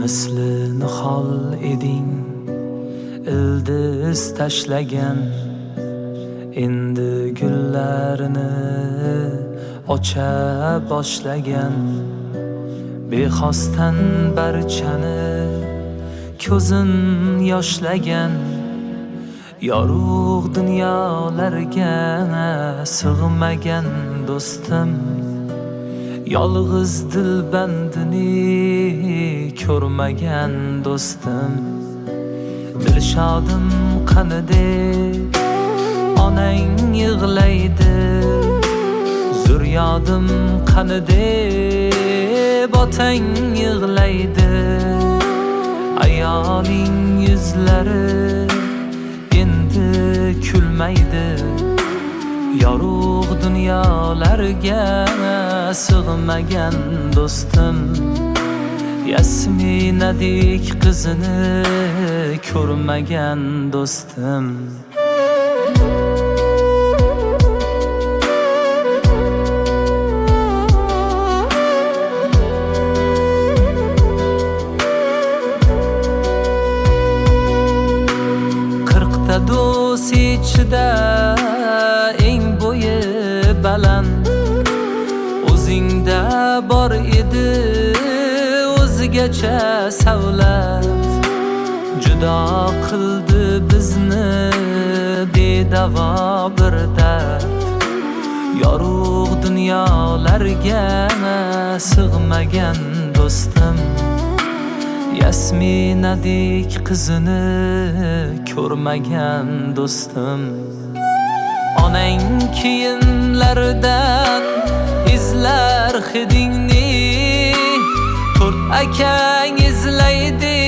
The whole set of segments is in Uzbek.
misli nihol eding, ildiz tashlagan, endi gullarini ocha boshlagan. Bexosdan barchani ko'zin yoshlagan, yorug' dunyolarga sig'magan do'stim. Yolg'iz dilbandini ko'rmagan do'stim. Dilshodim qanide onang yig'laydi, zuryodim qanide otang yig'laydi. Ayoling yuzlari endi kulmaydi, yorug' dunyolarga sig'magan do'stim. Yasminadek qizini ko'rmagan do'stim. Do'st ichida eng bo'yi baland, o'zingda bor edi o'zgacha savlat. Judo qildi bizni bedavo bir dard, yorug' dunyolarga sig'magan do'stim. Yasminadek qizini ko'rmagan do'stim. Onang kiyimlaridan izlar hidingni, to'rt akang izlaydi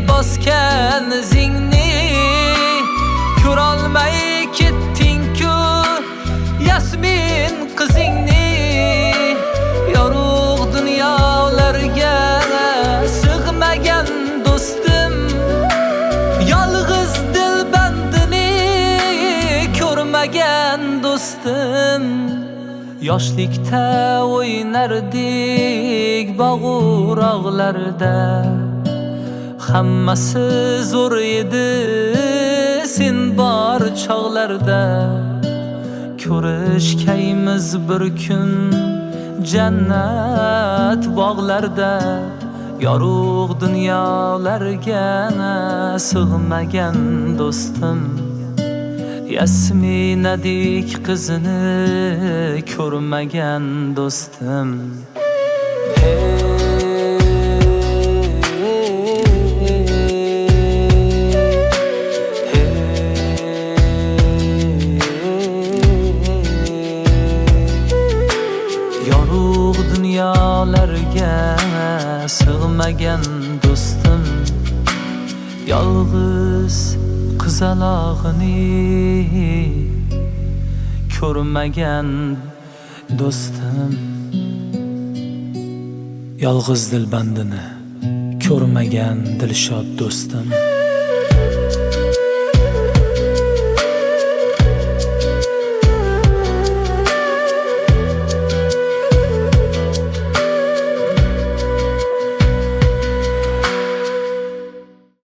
bosgan izingni. Ko'rolmay ketding-ku Yasmin qizingni, yorug' dunyolarga sig'magan do'stim. Yolg'iz dilbandini ko'rmagan do'stim. Yoshlikda o'ynardik bog'uroqlarda, hammasi zo'r edi sen bor chog'larda. Ko'rishgaymiz bir kun jannat bog'larda, yorug' dunyolarga sig'magan do'stim. Yasminadek qizini ko'rmagan do'stim. Yorug' dunyolarga sig'magan do'stim. Yolg'iz qizalog'ini ko'rmagan do'stim. Yolg'iz dilbandini ko'rmagan dilshod do'stim.